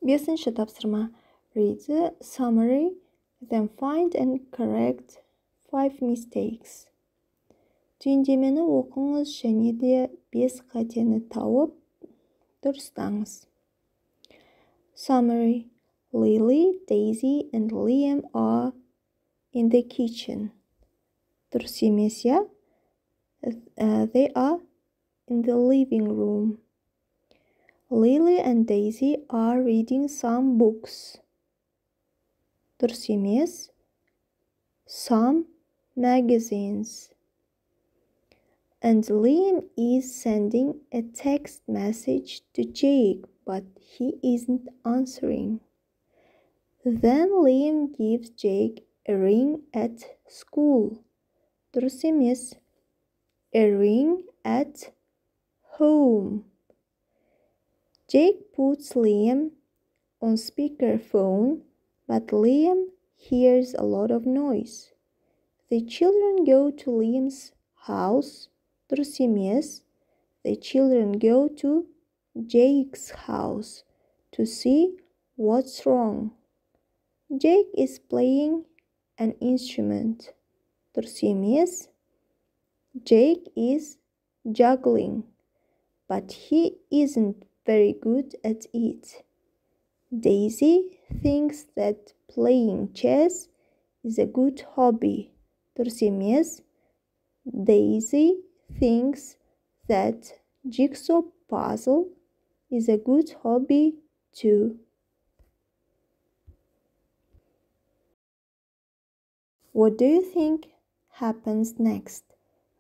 Бесінші тапсырма. Read the summary, then find and correct 5 mistakes. Түйіндемені оқыңыз және де 5 қатені тауып дұрыстаңыз. Summary. Lily, Daisy, and Liam are in the kitchen. Дұрыс емес, я? They are in the living room. Lily and Daisy are reading some books. Дұрыс емес. Some magazines. And Liam is sending a text message to Jake, but he isn't answering. Then Liam gives Jake a ring at school. Дұрыс емес. A ring at home. Jake puts Liam on speakerphone, but Liam hears a lot of noise. The children go to Liam's house. Дұрыс емес. The children go to Jake's house to see what's wrong. Jake is playing an instrument. Дұрыс емес. Jake is juggling, but he isn't very good at it. Daisy thinks that playing chess is a good hobby. Дұрыс емес. Daisy thinks that jigsaw puzzle is a good hobby too. What do you think happens next?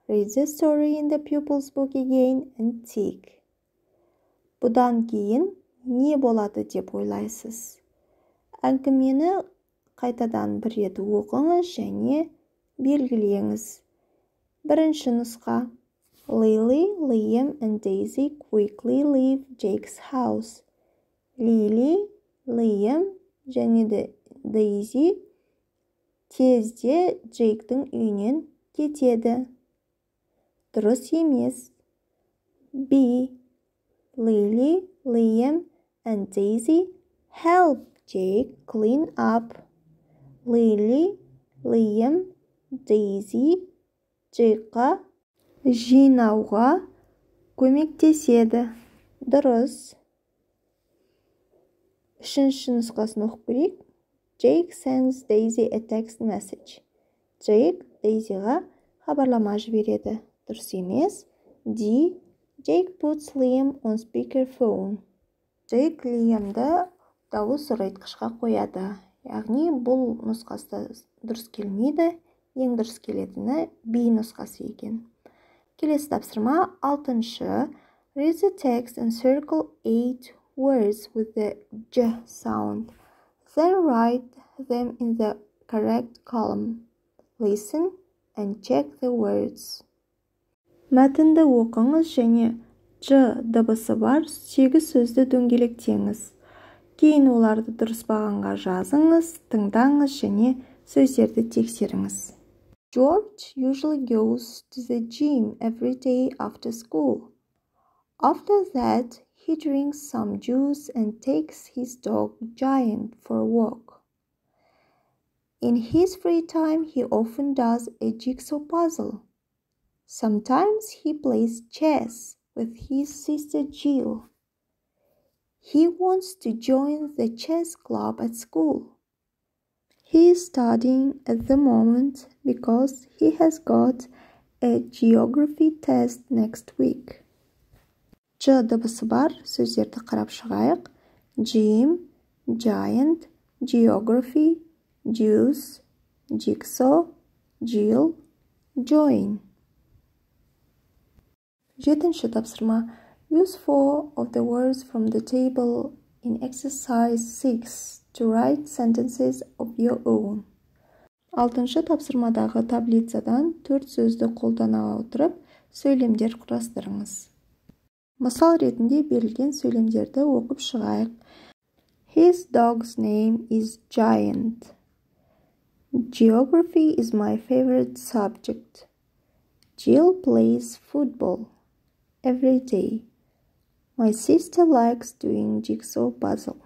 Read the story in the pupil's book again and tick. Бұдан кейін не болады деп ойлайсыз? Әңгімені қайтадан бір рет оқыңыз және белгілеңіз. Бірінші нұсқа. Lily, Liam, and Daisy quickly leave Jake's house. Lily, Liam және Daisy тезде Джейктің үйінен кетеді. Дұрыс емес. B. Lily, Liam, and Daisy help Jake clean up. Lily, Liam, Daisy Jake'қа жинауға көмектеседі. Дұрыс. Үшінші нұсқасын оқып көрейік. Jake sends Daisy a text message. Jake Daisyға хабарлама жібереді. Дұрыс емес. D. Jake puts Liam on speakerphone. Jake Liam'ды дауыс ұрайтқышқа қояды. Яғни бұл нұсқасы дұрыс келмейді. Ең дұрыс келетіні B нұсқасы екен. Келесі тапсырма 6-шы. Read the text and circle 8 words with the J sound. Then write them in the correct column. Listen and check the words. Мәтінді оқыңыз және J дыбысы бар 8 сөзді дөңгелектеңіз. Кейін оларды дұрыс бағанға жазыңыз, тыңдаңыз және сөздерді тексеріңіз. George usually goes to the gym every day after school. After that, he drinks some juice and takes his dog Giant for a walk. In his free time, he often does a jigsaw puzzle. Sometimes he plays chess with his sister Jill. He wants to join the chess club at school. He is studying at the moment because he has got a geography test next week. J дыбысы бар сөздерді қарап шығайық. Gym, giant, geography, juice, jigsaw, Jill, join. 7-ші тапсырма. Use 4 of the words from the table in exercise 6 to write sentences of your own. 6-шы тапсырмадағы таблицадан 4 сөзді қолдана отырып, сөйлемдер құрастырыңыз. Мысал ретінде берілген сөйлемдерді оқып шығайық. His dog's name is Giant. Geography is my favorite subject. Jill plays football every day. My sister likes doing jigsaw puzzle.